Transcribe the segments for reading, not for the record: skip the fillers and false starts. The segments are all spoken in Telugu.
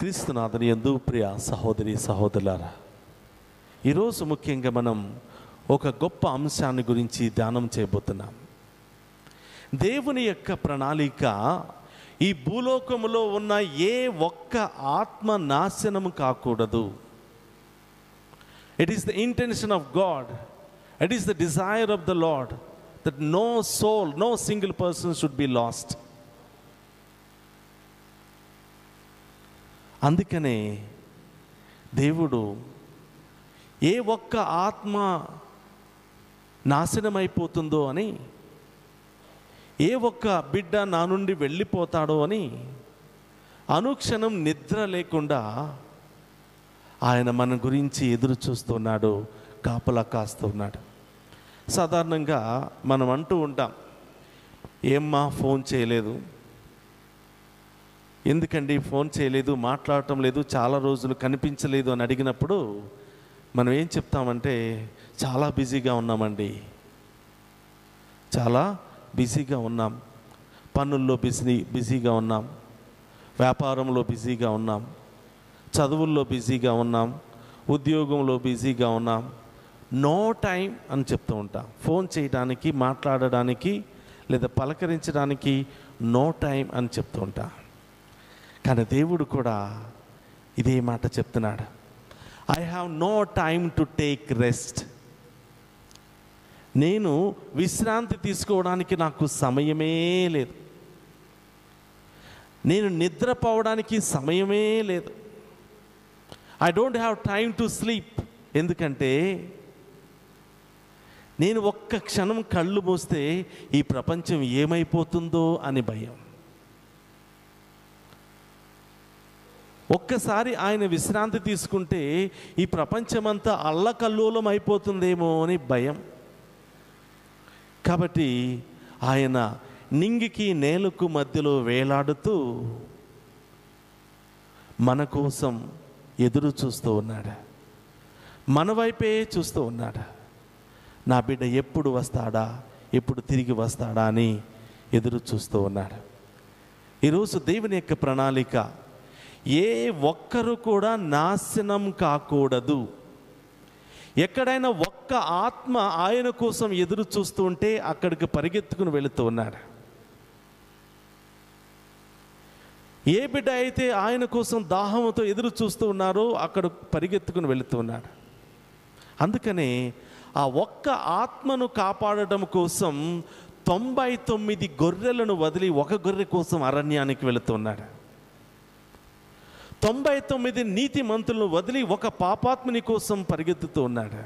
క్రీస్తునాథుని యందు ప్రియ సహోదరి సహోదరులారా, ఈరోజు ముఖ్యంగా మనం ఒక గొప్ప అంశాన్ని గురించి ధ్యానం చేయబోతున్నాం. దేవుని యొక్క ప్రణాళిక ఈ భూలోకములో ఉన్న ఏ ఒక్క ఆత్మ నాశనము కాకూడదు. It is the intention of God, it is the desire of the lord that no soul, no single person should be lost. అందుకనే దేవుడు ఏ ఒక్క ఆత్మ నాశనమైపోతుందో అని, ఏ ఒక్క బిడ్డ నా నుండి వెళ్ళిపోతాడో అని అనుక్షణం నిద్ర లేకుండా ఆయన మన గురించి ఎదురు చూస్తున్నాడు, కాపలా కాస్తున్నాడు. సాధారణంగా మనం అంటూ ఉంటాం, ఏమ్మా ఫోన్ చేయలేదు, ఎందుకండి ఫోన్ చేయలేదు, మాట్లాడటం లేదు, చాలా రోజులు కనిపించలేదు అని అడిగినప్పుడు మనం ఏం చెప్తామంటే, చాలా బిజీగా ఉన్నామండి, చాలా బిజీగా ఉన్నాం, పనుల్లో బిజీగా ఉన్నాం, వ్యాపారంలో బిజీగా ఉన్నాం, చదువుల్లో బిజీగా ఉన్నాం, ఉద్యోగంలో బిజీగా ఉన్నాం, నో టైం అని చెప్తూ ఉంటాం. ఫోన్ చేయడానికి, మాట్లాడడానికి లేదా పలకరించడానికి నో టైం అని చెప్తూ ఉంటాం. కానీ దేవుడు కూడా ఇదే మాట చెప్తున్నాడు, I have no time to take rest. నేను విశ్రాంతి తీసుకోవడానికి నాకు సమయమే లేదు, నేను నిద్రపోవడానికి సమయమే లేదు. I don't have time to sleep. ఎందుకంటే నేను ఒక్క క్షణం కళ్ళు మూస్తే ఈ ప్రపంచం ఏమైపోతుందో అని భయం. ఒక్కసారి ఆయన విశ్రాంతి తీసుకుంటే ఈ ప్రపంచమంతా అల్లకల్లోలం అయిపోతుందేమో అని భయం. కాబట్టి ఆయన నింగికి నేలకు మధ్యలో వేలాడుతూ మన కోసం ఎదురు చూస్తూ ఉన్నాడు, మన వైపే చూస్తూ ఉన్నాడు. నా బిడ్డ ఎప్పుడు వస్తాడా, ఎప్పుడు తిరిగి వస్తాడా అని ఎదురు చూస్తూ ఉన్నాడు. ఈరోజు దేవుని యొక్క ప్రణాళిక, ఏ ఒక్కరు కూడా నాశనం కాకూడదు. ఎక్కడైనా ఒక్క ఆత్మ ఆయన కోసం ఎదురు చూస్తూ ఉంటే అక్కడికి పరిగెత్తుకుని వెళుతూ ఉన్నాడు. ఏ బిడ్డ అయితే ఆయన కోసం దాహంతో ఎదురు చూస్తూ ఉన్నారో అక్కడ పరిగెత్తుకుని వెళుతూ ఉన్నాడు. అందుకనే ఆ ఒక్క ఆత్మను కాపాడడం కోసం 99 గొర్రెలను వదిలి ఒక గొర్రె కోసం అరణ్యానికి వెళుతున్నాడు. 99 నీతిమంతులను వదిలి ఒక పాపాత్ముని కోసం పరిగెత్తుతూ ఉన్నాడు.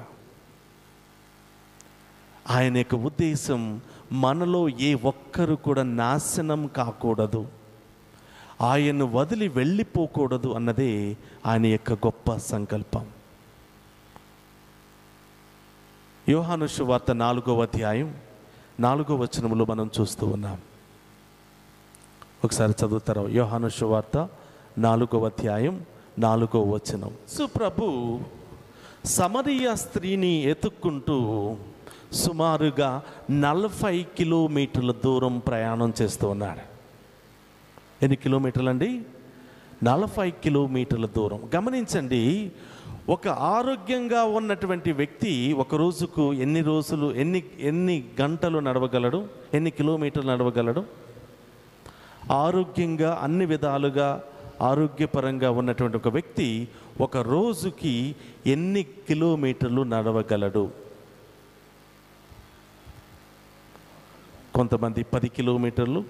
ఆయన యొక్క ఉద్దేశం, మనలో ఏ ఒక్కరు కూడా నాశనం కాకూడదు, ఆయన్ను వదిలి వెళ్ళిపోకూడదు అన్నదే ఆయన యొక్క గొప్ప సంకల్పం. యోహాను సువార్త 4వ అధ్యాయం 4వ వచనములో మనం చూస్తూ ఉన్నాం. ఒకసారి చదువుతారా? యోహాను సువార్త 4వ అధ్యాయం 4వ వచనం. సుప్రభు సమరయ స్త్రీని ఎత్తుక్కుంటూ సుమారుగా 40 కిలోమీటర్ల దూరం ప్రయాణం చేస్తూ ఉన్నాడు. ఎన్ని కిలోమీటర్లు అండి? 40 కిలోమీటర్ల దూరం. గమనించండి, ఒక ఆరోగ్యంగా ఉన్నటువంటి వ్యక్తి ఒక రోజుకు ఎన్ని గంటలు నడవగలడు, ఎన్ని కిలోమీటర్లు నడవగలడు? ఆరోగ్యంగా అన్ని విధాలుగా ఆరోగ్యపరంగా ఉన్నటువంటి ఒక వ్యక్తి ఒక రోజుకి ఎన్ని కిలోమీటర్లు నడవగలడు? కొంతమంది 10 కిలోమీటర్లు,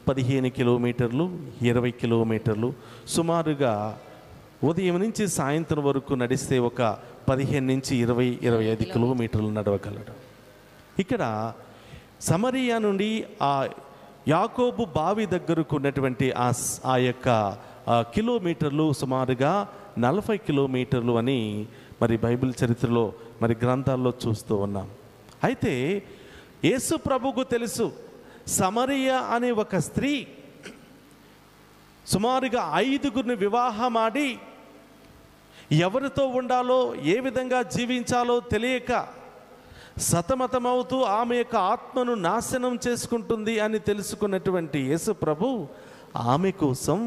15 కిలోమీటర్లు, 20 కిలోమీటర్లు. సుమారుగా ఉదయం నుంచి సాయంత్రం వరకు నడిస్తే ఒక 15 నుంచి 20-25 కిలోమీటర్లు నడవగలడు. ఇక్కడ సమరియా నుండి ఆ యాకోబు బావి దగ్గరకు ఉన్నటువంటి ఆ యొక్క కిలోమీటర్లు సుమారుగా 40 కిలోమీటర్లు అని మరి బైబిల్ చరిత్రలో మరి గ్రంథాల్లో చూస్తూ ఉన్నాం. అయితే యేసు ప్రభువుకు తెలుసు, సమరియా అనే ఒక స్త్రీ సుమారుగా 5గురిని వివాహమాడి ఎవరితో ఉండాలో, ఏ విధంగా జీవించాలో తెలియక సతమతమవుతూ ఆమె యొక్క ఆత్మను నాశనం చేసుకుంటుంది అని తెలుసుకున్నటువంటి యేసు ప్రభు ఆమె కోసం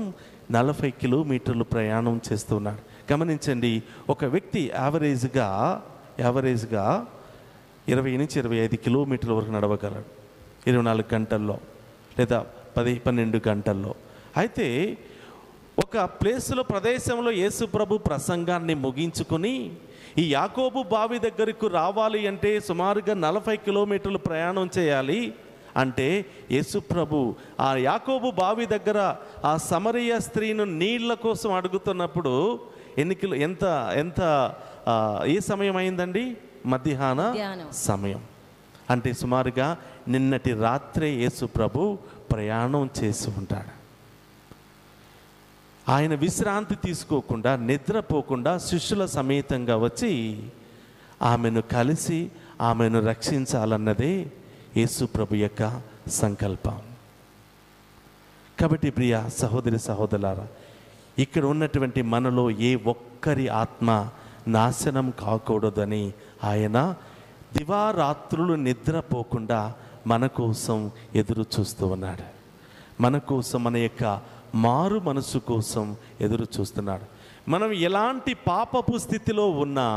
40 కిలోమీటర్లు ప్రయాణం చేస్తున్నాడు. గమనించండి, ఒక వ్యక్తి యావరేజ్గా 20 నుంచి 25 కిలోమీటర్ల వరకు నడవగలడు 24 గంటల్లో లేదా 10-12 గంటల్లో. అయితే ఒక ప్లేస్లో ప్రదేశంలో యేసు ప్రభు ప్రసంగాన్ని ముగించుకొని ఈ యాకోబు బావి దగ్గరకు రావాలి అంటే సుమారుగా 40 కిలోమీటర్లు ప్రయాణం చేయాలి. అంటే యేసు ప్రభు ఆ యాకోబు బావి దగ్గర ఆ సమరయ స్త్రీను నీళ్ల కోసం అడుగుతున్నప్పుడు ఎంత ఏ సమయం అయిందండి? మధ్యాహ్న సమయం. అంటే సుమారుగా నిన్నటి రాత్రే యేసు ప్రభు ప్రయాణం చేసి ఉంటాడు. ఆయన విశ్రాంతి తీసుకోకుండా, నిద్రపోకుండా శిష్యుల సమేతంగా వచ్చి ఆమెను కలిసి ఆమెను రక్షించాలన్నదే యేసు ప్రభు యొక్క సంకల్పం. కాబట్టి ప్రియ సహోదరి సహోదరులారా, ఇక్కడ ఉన్నటువంటి మనలో ఏ ఒక్కరి ఆత్మ నాశనం కాకూడదని ఆయన దివారాత్రులు నిద్రపోకుండా మన కోసం ఎదురు చూస్తూ ఉన్నాడు. మన కోసం, మన యొక్క మారు మనసు కోసం ఎదురు చూస్తున్నాడు. మనం ఎలాంటి పాపపు స్థితిలో ఉన్నా,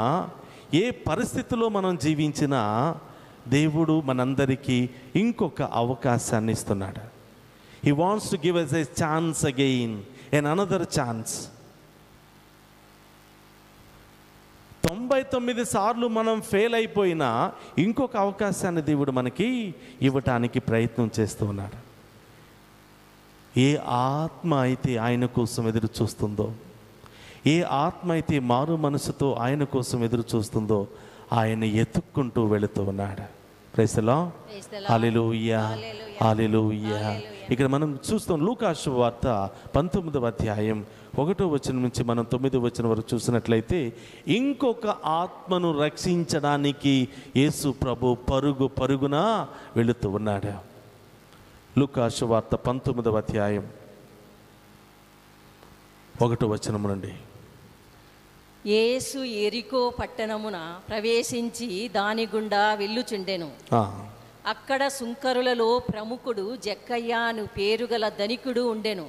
ఏ పరిస్థితిలో మనం జీవించినా దేవుడు మనందరికీ ఇంకొక అవకాశాన్ని ఇస్తున్నాడు. He wants to give us a chance again and another chance. 99 సార్లు మనం ఫెయిల్ అయిపోయినా ఇంకొక అవకాశాన్ని దేవుడు మనకి ఇవ్వటానికి ప్రయత్నం చేస్తూ ఉన్నాడు. ఏ ఆత్మ అయితే ఆయన కోసం ఎదురు చూస్తుందో, ఏ ఆత్మ అయితే మారు మనసుతో ఆయన కోసం ఎదురు చూస్తుందో ఆయన ఎత్తుక్కుంటూ వెళుతూ ఉన్నాడు. Praise the lord, hallelujah, hallelujah. ఇక్కడ మనం చూస్తాం లూకా శుభవార్త 19వ అధ్యాయం 1వ వచనం నుంచి మనం 9వ వచనం వరకు చూసినట్లయితే, ఇంకొక ఆత్మను రక్షించడానికి యేసు ప్రభు పరుగున వెళుతూ ఉన్నాడు. లూకా శుభవార్త 19వ అధ్యాయం 1వ వచనం నుండి, యేసు ఎరికో పట్టణమున ప్రవేశించి దాని గుండా వెళ్ళుచుండెను. అక్కడ సుంకరులలో ప్రముఖుడు జక్కయ్య అను పేరుగల ధనికుడు ఉండెను.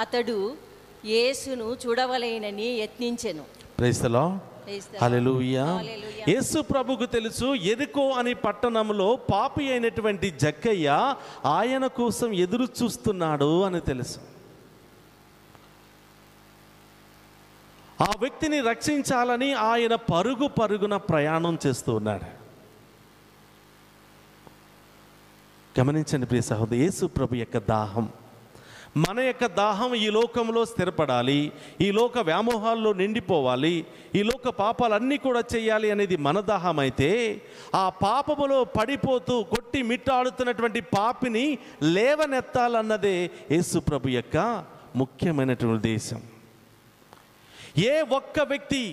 అతడు యేసును చూడవలెనని యత్నించెను. ప్రైజ్ ది లార్డ్, హల్లెలూయా. యేసు ప్రభుకు తెలుసు ఎరికో అనే పట్టణంలో పాపి అయినటువంటి జక్కయ్య ఆయన కోసం ఎదురు చూస్తున్నాడు అని తెలుసు. ఆ వ్యక్తిని రక్షించాలని ఆయన పరుగున ప్రయాణం చేస్తూ ఉన్నాడు. గమనించండి ప్రియ సహోదరు, యేసు ప్రభు యొక్క దాహం, మన యొక్క దాహం ఈ లోకంలో స్థిరపడాలి, ఈ లోక వ్యామోహాల్లో నిండిపోవాలి, ఈ లోక పాపాలన్నీ కూడా చేయాలి అనేది మన దాహం అయితే, ఆ పాపములో పడిపోతూ కొట్టి మిట్టాడుతున్నటువంటి పాపిని లేవనెత్తాలన్నదే యేసు ప్రభు యొక్క ముఖ్యమైనటువంటి ఉద్దేశం. ఏ ఒక్క వ్యక్తి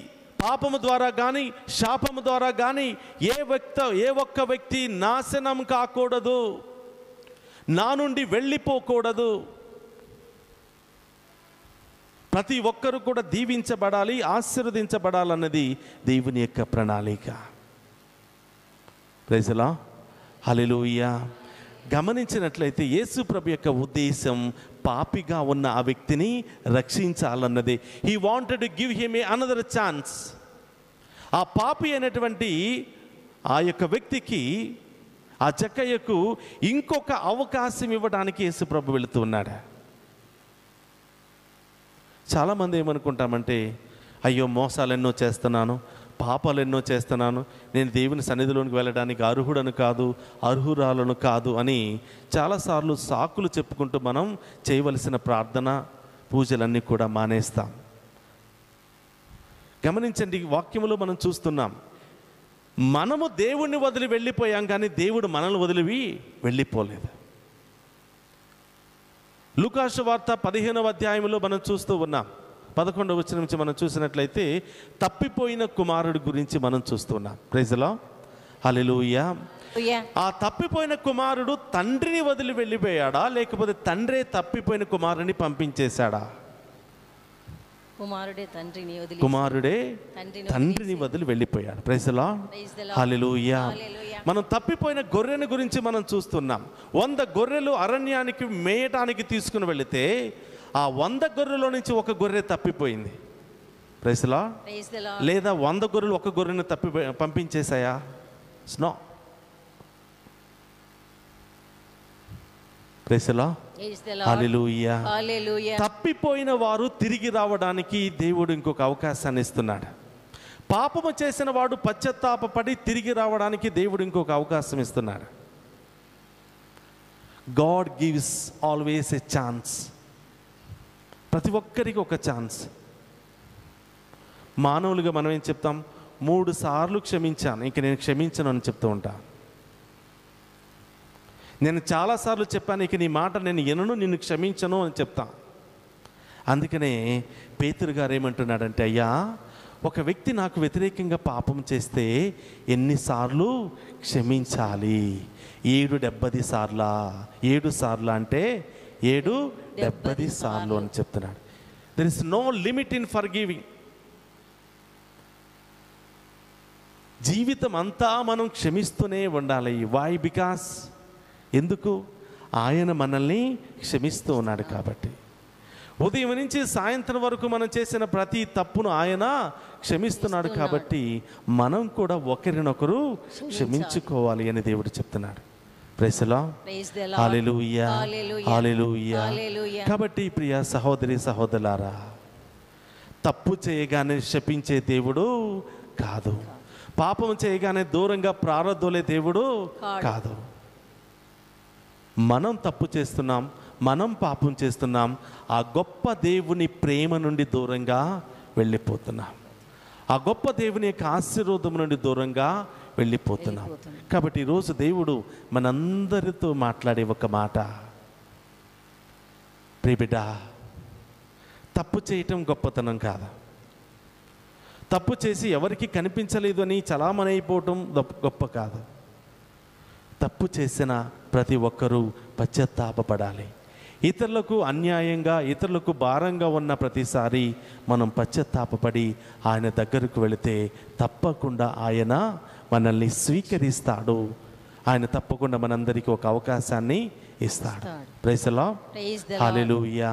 పాపము ద్వారా కానీ శాపము ద్వారా కానీ ఏ ఒక్క వ్యక్తి నాశనం కాకూడదు, నా నుండి వెళ్ళిపోకూడదు. ప్రతి ఒక్కరు కూడా దీవించబడాలి, ఆశీర్వదించబడాలన్నది దేవుని యొక్క ప్రణాళిక. Praise the lord, hallelujah. గమనించినట్లయితే యేసు ప్రభు యొక్క ఉద్దేశం పాపిగా ఉన్న ఆ వ్యక్తిని రక్షించాలన్నదే. He wanted to give him another chance. ఆ పాపి అయినటువంటి ఆ యొక్క వ్యక్తికి, ఆ జక్కయ్యకు ఇంకొక అవకాశం ఇవ్వడానికి యేసు ప్రభు వెళుతూ ఉన్నాడు. చాలామంది ఏమనుకుంటామంటే, అయ్యో మోసాలు ఎన్నో చేస్తున్నాను, పాపాలు ఎన్నో చేస్తున్నాను, నేను దేవుని సన్నిధిలోనికి వెళ్ళడానికి అర్హుడను కాదు, అర్హురాలను కాదు అని చాలాసార్లు సాకులు చెప్పుకుంటూ మనం చేయవలసిన ప్రార్థన పూజలన్నీ కూడా మానేస్తాం. గమనించండి, వాక్యములో మనం చూస్తున్నాం, మనము దేవుణ్ణి వదిలి వెళ్ళిపోయాం కానీ దేవుడు మనల్ని వదిలి వెళ్ళిపోలేదు. లూకా సువార్త 15వ అధ్యాయంలో మనం చూస్తూ ఉన్నాం. 11వ వచనం నుంచి మనం చూసినట్లయితే తప్పిపోయిన కుమారుడి గురించి మనం చూస్తున్నాం. ప్రైజ్ ది లార్డ్, హల్లెలూయా. ఆ తప్పిపోయిన కుమారుడు తండ్రిని వదిలి వెళ్ళిపోయాడా, లేకపోతే తండ్రే తప్పిపోయిన కుమారుని పంపించేశాడా? కుమారుడే తండ్రిని వదిలి వెళ్ళిపోయాడు. ప్రైజ్ ది లార్డ్, హల్లెలూయా. మనం తప్పిపోయిన గొర్రెని గురించి మనం చూస్తున్నాం. 100 గొర్రెలు అరణ్యానికి మేయటానికి తీసుకుని వెళితే ఆ 100 గొర్రెలో నుంచి ఒక గొర్రె తప్పిపోయింది. Praise the Lord. Praise the Lord. లేదా 100 గొర్రెలు ఒక గొర్రెను పంపించేశాయా? No. Praise the lord. Hallelujah. Hallelujah. తప్పిపోయిన వారు తిరిగి రావడానికి దేవుడు ఇంకొక అవకాశాన్ని ఇస్తున్నాడు. పాపము చేసిన వాడు పశ్చాత్తాపపడి తిరిగి రావడానికి దేవుడు ఇంకొక అవకాశం ఇస్తున్నాడు. God gives always a chance. ప్రతి ఒక్కరికి ఒక ఛాన్స్. మానవులుగా మనం ఏం చెప్తాం? 3 సార్లు క్షమించాను, ఇంక నేను క్షమించను అని చెప్తూ ఉంటాను. నేను చాలాసార్లు చెప్పాను, ఇక నీ మాట నేను వినను, నిన్ను క్షమించను అని చెప్తాను. అందుకనే పేతురు గారు ఏమంటున్నాడంటే, అయ్యా, ఒక వ్యక్తి నాకు వ్యతిరేకంగా పాపం చేస్తే ఎన్నిసార్లు క్షమించాలి? 770 సార్లా? 7 సార్లు అంటే 770 సార్లు అని చెప్తున్నాడు. There is no limit in forgiving. జీవితం అంతా మనం క్షమిస్తూనే ఉండాలి. వై? బికాస్ ఎందుకు? ఆయన మనల్ని క్షమిస్తూ ఉన్నాడు కాబట్టి. ఉదయం నుంచి సాయంత్రం వరకు మనం చేసిన ప్రతి తప్పును ఆయన క్షమిస్తున్నాడు కాబట్టి మనం కూడా ఒకరినొకరు క్షమించుకోవాలి అని దేవుడు చెప్తున్నాడు. Praise the lord. Hallelujah. Hallelujah. కాబట్టి ప్రియ సహోదరి సహోదరులారా, తప్పు చేయగానే శపించే దేవుడు కాదు. పాపం చేయగానే దూరంగా ప్రారదోలే దేవుడు కాదు. మనం తప్పు చేస్తున్నాం, మనం పాపం చేస్తున్నాం, ఆ గొప్ప దేవుని ప్రేమ నుండి దూరంగా వెళ్ళిపోతున్నాం. ఆ గొప్ప దేవుని యొక్క ఆశీర్వాదం నుండి దూరంగా వెళ్ళిపోతున్నాం. కాబట్టి ఈరోజు దేవుడు మనందరితో మాట్లాడే ఒక మాట, ప్రియబిడ్డ, తప్పు చేయటం గొప్పతనం కాదు. తప్పు చేసి ఎవరికి కనిపించలేదు అని చలామణి అయిపోవటం గొప్ప కాదు. తప్పు చేసిన ప్రతి ఒక్కరూ పశ్చాత్తాపపడాలి. ఇతరులకు అన్యాయంగా, ఇతరులకు భారంగా ఉన్న ప్రతిసారి మనం పశ్చాత్తాపపడి ఆయన దగ్గరకు వెళితే తప్పకుండా ఆయన మనల్ని స్వీకరిస్తాడు. ఆయన తప్పకుండా మనందరికీ ఒక అవకాశాన్ని ఇస్తాడు. Praise the lord. హల్లెలూయా.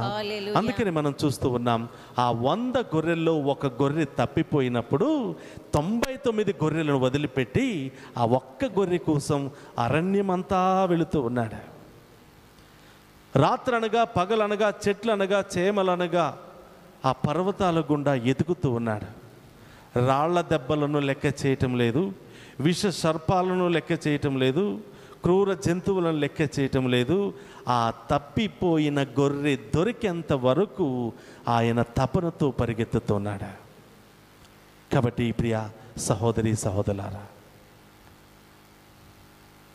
అందుకని మనం చూస్తూ ఉన్నాం, ఆ 100 గొర్రెల్లో ఒక గొర్రె తప్పిపోయినప్పుడు 99 గొర్రెలను వదిలిపెట్టి ఆ ఒక్క గొర్రె కోసం అరణ్యమంతా వెళుతూ ఉన్నాడు. రాత్రనగా పగలనగా చెట్లనగా చేమలనగా ఆ పర్వతాల గుండా ఎదుగుతూ ఉన్నాడు. రాళ్ల దెబ్బలను లెక్క చేయటం లేదు, విష సర్పాలను లెక్క చేయటం లేదు, క్రూర జంతువులను లెక్క చేయటం లేదు. ఆ తప్పిపోయిన గొర్రె దొరికేంత వరకు ఆయన తపనతో పరిగెత్తుతున్నాడు. కాబట్టి ప్రియ సహోదరి సహోదరులారా,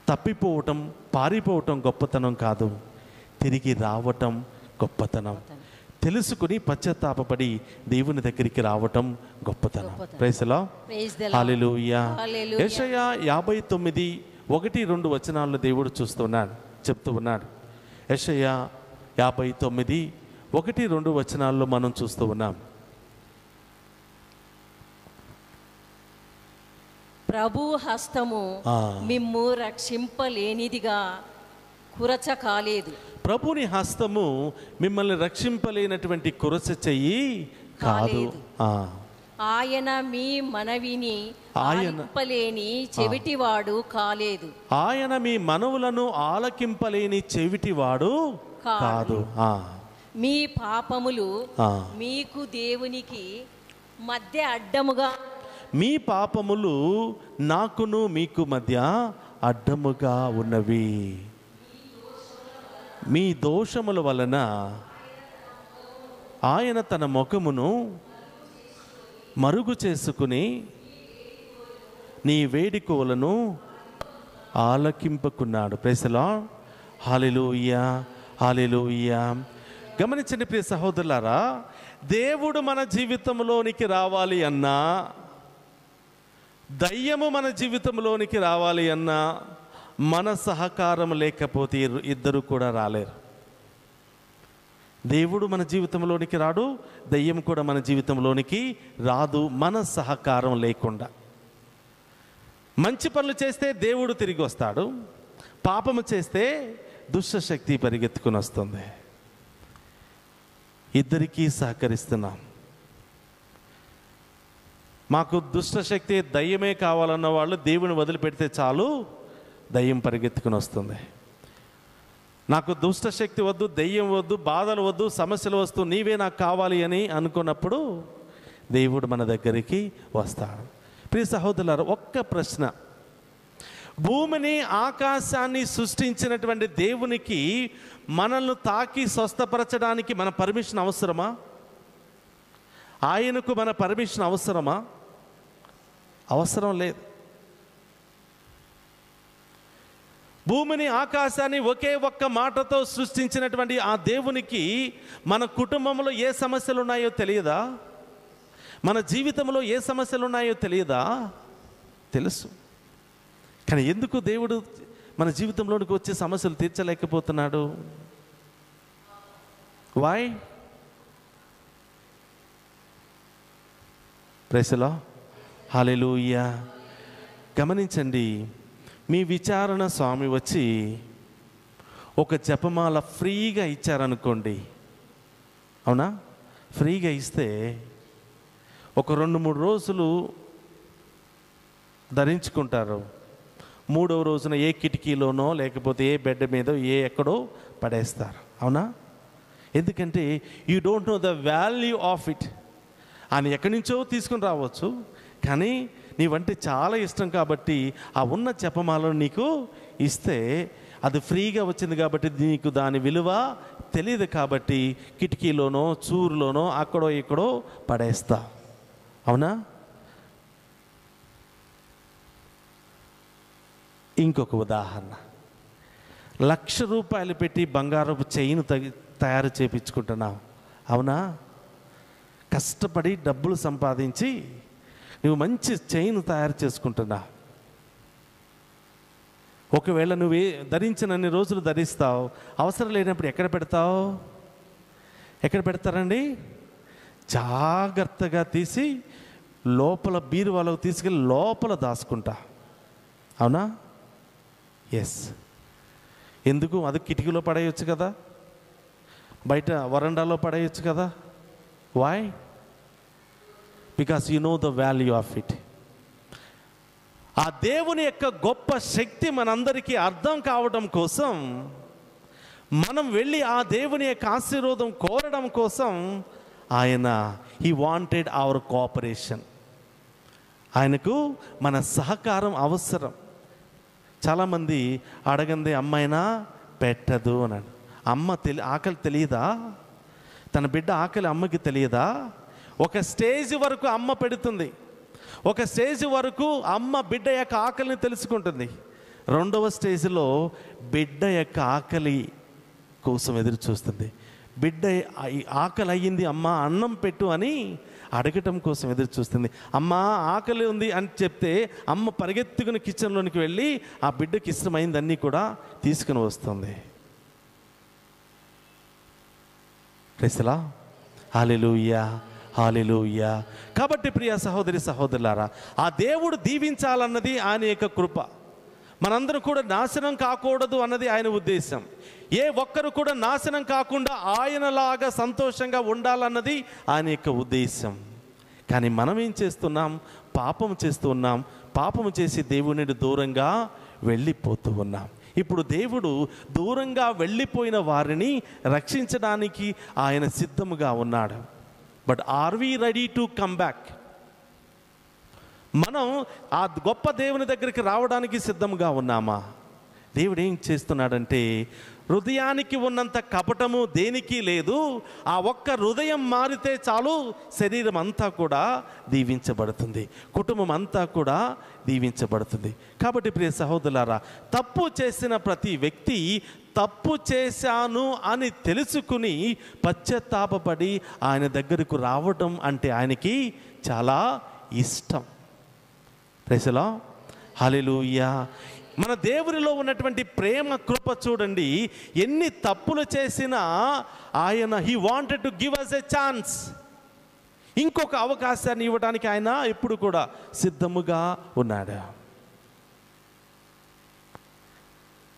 తప్పిపోవటం, పారిపోవటం గొప్పతనం కాదు, తిరిగి రావటం గొప్పతనం. తెలుసుకుని పశ్చాత్తాపపడి దేవుని దగ్గరికి రావటం గొప్పతనం. Praise the lord. హల్లెలూయా. యెషయా 59 1-2 వచనాల్లో దేవుడు చెప్తూ ఉన్నాడు. యెషయా 59 1-2 వచనాల్లో మనం చూస్తూ ఉన్నాం. ప్రభు హస్తము మిమ్ము రక్షింపలేనిదిగా కురచ కాలేదు. ప్రభుని హస్తము మిమ్మల్ని రక్షింపలేనటువంటి కురచ చెయ్యి కాదు. ఆయన మీ మనవిని ఆలకింపలేని చెవిటివాడు కాలేదు. ఆయన మీ మనవులను ఆలకింపలేని చెవిటివాడు కాదు. మీ పాపములు మీకు దేవునికి మధ్య అడ్డముగా, మీ పాపములు నాకును మీకు మధ్య అడ్డముగా ఉన్నవి. మీ దోషముల వలన ఆయన తన ముఖమును మరుగు చేసుకుని నీ వేడుకలను ఆలకింపుకున్నాడు. Praise the lord. Hallelujah. Hallelujah. గమనించండి ప్రియ సహోదరులారా, దేవుడు మన జీవితంలోనికి రావాలి అన్నా, దయ్యము మన జీవితంలోనికి రావాలి అన్నా మన సహకారం లేకపోతే ఇద్దరు కూడా రాలేరు. దేవుడు మన జీవితంలోనికి రాడు, దయ్యం కూడా మన జీవితంలోనికి రాదు మన సహకారం లేకుండా. మంచి పనులు చేస్తే దేవుడు తిరిగి వస్తాడు, పాపము చేస్తే దుష్టశక్తి పరిగెత్తుకుని వస్తుంది. ఇద్దరికీ సహకరిస్తున్నాం. మాకు దుష్టశక్తి దయ్యమే కావాలన్న వాళ్ళు దేవుని వదిలిపెడితే చాలు, దయ్యం పరిగెత్తుకుని వస్తుంది. నాకు దుష్టశక్తి వద్దు, దయ్యం వద్దు, బాధలు వద్దు, సమస్యలు వద్దు, నీవే నాకు కావాలి అని అనుకున్నప్పుడు దేవుడు మన దగ్గరికి వస్తాడు. ప్రియ సహోదరులారా, ఒక్క ప్రశ్న. భూమిని ఆకాశాన్ని సృష్టించినటువంటి దేవునికి మనల్ని తాకి స్వస్థపరచడానికి మన పర్మిషన్ అవసరమా? ఆయనకు మన పర్మిషన్ అవసరమా? అవసరం లేదు. భూమిని ఆకాశాన్ని ఒకే ఒక్క మాటతో సృష్టించినటువంటి ఆ దేవునికి మన కుటుంబంలో ఏ సమస్యలు ఉన్నాయో తెలియదా? మన జీవితంలో ఏ సమస్యలు ఉన్నాయో తెలియదా? తెలుసు. కానీ ఎందుకు దేవుడు మన జీవితంలోనికి వచ్చే సమస్యలు తీర్చలేకపోతున్నాడు? వై? ప్రైజ్ ది లార్డ్, హల్లెలూయా. గమనించండి, మీ విచారణ స్వామి వచ్చి ఒక జపమాల ఫ్రీగా ఇచ్చారనుకోండి, అవునా? ఫ్రీగా ఇస్తే ఒక 2-3 రోజులు ధరించుకుంటారు. 3వ రోజున ఏ కిటికీలోనో లేకపోతే ఏ బెడ్ మీదో ఎక్కడో పడేస్తారు, అవునా? ఎందుకంటే you don't know the value of it. ఆయన ఎక్కడి నుంచో తీసుకుని రావచ్చు, కానీ నీవంటే చాలా ఇష్టం కాబట్టి ఆ ఉన్న జపమాలను నీకు ఇస్తే అది ఫ్రీగా వచ్చింది కాబట్టి నీకు దాని విలువ తెలియదు కాబట్టి కిటికీలోనో చూరులోనో అక్కడో ఇక్కడో పడేస్తా, అవునా? ఇంకొక ఉదాహరణ, 1,00,000 రూపాయలు పెట్టి బంగారపు చైన్ తయారు చేయించుకుంటున్నావు, అవునా? కష్టపడి డబ్బులు సంపాదించి నువ్వు మంచి చైన్ తయారు చేసుకుంటున్నావు. ఒకవేళ నువ్వు ధరించినన్ని రోజులు ధరిస్తావు, అవసరం లేనప్పుడు ఎక్కడ పెడతావు? ఎక్కడ పెడతారండి? జాగ్రత్తగా తీసి లోపల బీరువాలోకి తీసుకెళ్ళి లోపల దాచుకుంటా, అవునా? ఎస్. ఎందుకు? అది కిటికీలో పడేయచ్చు కదా, బయట వరండాలో పడేయచ్చు కదా. Why? Because you know the value of it. ఆ దేవుని యొక్క గొప్ప శక్తి మనందరికీ అర్థం కావడం కోసం మనం వెళ్ళి ఆ దేవుని యొక్క ఆశీర్వాదం కోరడం కోసం ఆయన హీ వాంటెడ్ అవర్ కోఆపరేషన్. ఆయనకు మన సహకారం అవసరం. చాలామంది అడగందే అమ్మైనా పెట్టదు అన్నాడు. అమ్మ ఆకలి తెలియదా? తన బిడ్డ ఆకలి అమ్మకి తెలియదా? ఒక స్టేజ్ వరకు అమ్మ పెడుతుంది, ఒక స్టేజ్ వరకు అమ్మ బిడ్డ యొక్క ఆకలిని తెలుసుకుంటుంది. 2వ స్టేజ్లో బిడ్డ యొక్క ఆకలి కోసం ఎదురు చూస్తుంది. బిడ్డ ఆకలి అయ్యింది అమ్మ అన్నం పెట్టు అని అడగటం కోసం ఎదురు చూస్తుంది. అమ్మ ఆకలి ఉంది అని చెప్తే అమ్మ పరిగెత్తుకుని కిచెన్లోనికి వెళ్ళి ఆ బిడ్డకి ఇష్టమైందన్నీ కూడా తీసుకుని వస్తుంది. Praise the lord, hallelujah, hallelujah. కాబట్టి ప్రియ సహోదరి సహోదరులారా, ఆ దేవుడు దీవించాలన్నది ఆయన యొక్క కృప. మనందరం కూడా నాశనం కాకూడదు అన్నది ఆయన ఉద్దేశం. ఏ ఒక్కరు కూడా నాశనం కాకుండా ఆయనలాగా సంతోషంగా ఉండాలన్నది ఆయన యొక్క ఉద్దేశం. కానీ మనం ఏం చేస్తున్నాం? పాపం చేస్తూ ఉన్నాం. పాపం చేసి దేవుని దూరంగా వెళ్ళిపోతూ ఉన్నాం. ఇప్పుడు దేవుడు దూరంగా వెళ్ళిపోయిన వారిని రక్షించడానికి ఆయన సిద్ధముగా ఉన్నాడు. But are we ready to come back? మనం ఆ గొప్ప దేవుని దగ్గరికి రావడానికి సిద్ధంగా ఉన్నామా? దేవుడు ఏం చేస్తున్నాడంటే, హృదయానికి ఉన్నంత కపటము దేనికి లేదు. ఆ ఒక్క హృదయం మారితే చాలు, శరీరం అంతా కూడా దీవించబడుతుంది, కుటుంబం అంతా కూడా దీవించబడుతుంది. కాబట్టి ప్రియ సహోదరులారా, తప్పు చేసిన ప్రతి వ్యక్తి తప్పు చేశాను అని తెలుసుకుని పశ్చాత్తాపపడి ఆయన దగ్గరకు రావడం అంటే ఆయనకి చాలా ఇష్టం. ప్రైజ్ ది లార్డ్, హల్లెలూయా. మన దేవునిలో ఉన్నటువంటి ప్రేమ కృప చూడండి. ఎన్ని తప్పులు చేసినా ఆయన he wanted to give us a chance. ఇంకొక అవకాశాన్ని ఇవ్వడానికి ఆయన ఎప్పుడు కూడా సిద్ధముగా ఉన్నాడు.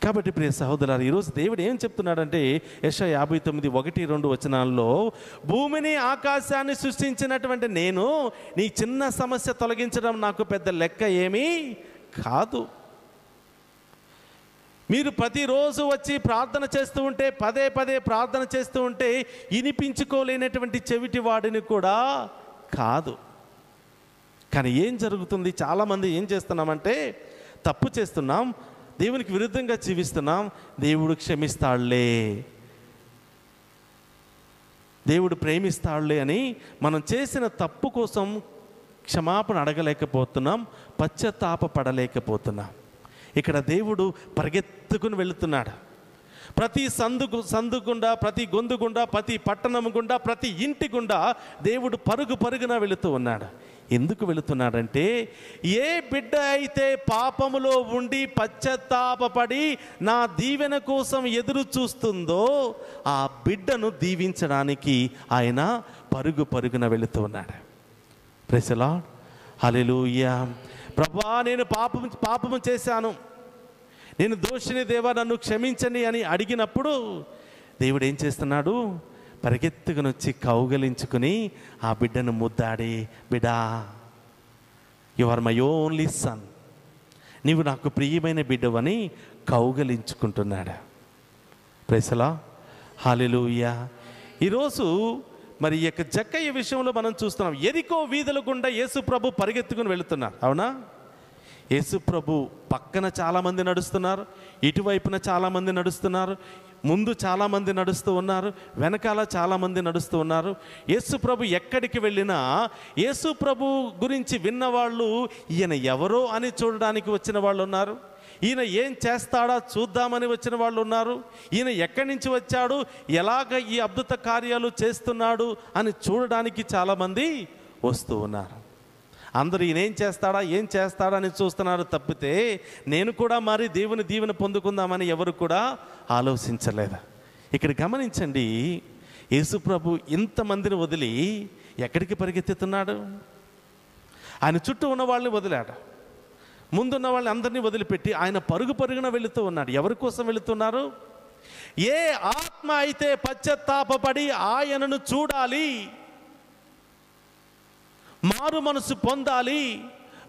కాబట్టి ప్రియ సహోదరులారా, ఈరోజు దేవుడు ఏం చెప్తున్నాడంటే యెషయా 59:1-2 వచనాల్లో, భూమిని ఆకాశాన్ని సృష్టించినటువంటి నేను నీ చిన్న సమస్య తొలగించడం నాకు పెద్ద లెక్క ఏమీ కాదు. మీరు ప్రతిరోజు వచ్చి ప్రార్థన చేస్తూ ఉంటే, పదే పదే ప్రార్థన చేస్తూ ఉంటే వినిపించుకోలేనటువంటి చెవిటి వాడిని కూడా కాదు. కానీ ఏం జరుగుతుంది, చాలామంది ఏం చేస్తున్నామంటే తప్పు చేస్తున్నాం, దేవునికి విరుద్ధంగా జీవిస్తున్నాం. దేవుడు క్షమిస్తాడులే, దేవుడు ప్రేమిస్తాడులే అని మనం చేసిన తప్పు కోసం క్షమాపణ అడగలేకపోతున్నాం, పశ్చాత్తాపపడలేకపోతున్నాం. ఇక్కడ దేవుడు పరిగెత్తుకుని వెళుతున్నాడు. ప్రతి సందు గుండా, ప్రతి గొంతు గుండా, ప్రతి పట్టణం గుండా, ప్రతి ఇంటి గుండా దేవుడు పరుగున వెళుతూ ఉన్నాడు. ఎందుకు వెళుతున్నాడంటే, ఏ బిడ్డ అయితే పాపములో ఉండి పశ్చాత్తాపపడి నా దీవెన కోసం ఎదురు చూస్తుందో ఆ బిడ్డను దీవించడానికి ఆయన పరుగున వెళుతూ ఉన్నాడు. ప్రైజ్ ది లార్డ్, హల్లెలూయా. ప్రభువా, నేను పాపము చేశాను, నేను దోషిని దేవా, నన్ను క్షమించండి అని అడిగినప్పుడు దేవుడు ఏం చేస్తున్నాడు, పరిగెత్తుకుని వచ్చి కౌగలించుకుని ఆ బిడ్డను ముద్దాడి, బిడ్డా, you are my only son, నీవు నాకు ప్రియమైన బిడ్డవని కౌగలించుకుంటున్నాడు. Praise the lord, hallelujah. ఈరోజు మరి ఈ యొక్క జక్కయ్య విషయంలో మనం చూస్తున్నాం. యెరికో వీధుల గుండా యేసు ప్రభు పరిగెత్తుకుని వెళుతున్నారు, అవునా? యేసు ప్రభు పక్కన చాలామంది నడుస్తున్నారు, ఇటువైపున చాలామంది నడుస్తున్నారు, ముందు చాలామంది నడుస్తూ ఉన్నారు, వెనకాల చాలామంది నడుస్తూ ఉన్నారు. యేసు ప్రభు ఎక్కడికి వెళ్ళినా యేసు ప్రభు గురించి విన్నవాళ్ళు ఈయన ఎవరో అని చూడడానికి వచ్చిన వాళ్ళు ఉన్నారు, ఈయన ఏం చేస్తాడా చూద్దామని వచ్చిన వాళ్ళు ఉన్నారు, ఈయన ఎక్కడి నుంచి వచ్చాడు, ఎలాగ ఈ అద్భుత కార్యాలు చేస్తున్నాడు అని చూడడానికి చాలామంది వస్తూ ఉన్నారు. అందరూ ఈయన ఏం చేస్తాడా అని చూస్తున్నారు తప్పితే నేను కూడా మరి దేవుని దీవెన పొందుకుందామని ఎవరు కూడా ఆలోచించలేదు. ఇక్కడ గమనించండి, యేసు ప్రభు ఇంతమందిని వదిలి ఎక్కడికి పరిగెత్తుతున్నాడు? ఆయన చుట్టూ ఉన్న వాళ్ళని వదిలాడు, ముందున్న వాళ్ళని అందరినీ వదిలిపెట్టి ఆయన పరుగున వెళుతూ ఉన్నాడు. ఎవరి కోసం వెళుతున్నారు? ఏ ఆత్మ అయితే పశ్చాత్తాపపడి ఆయనను చూడాలి, మారు మనసు పొందాలి,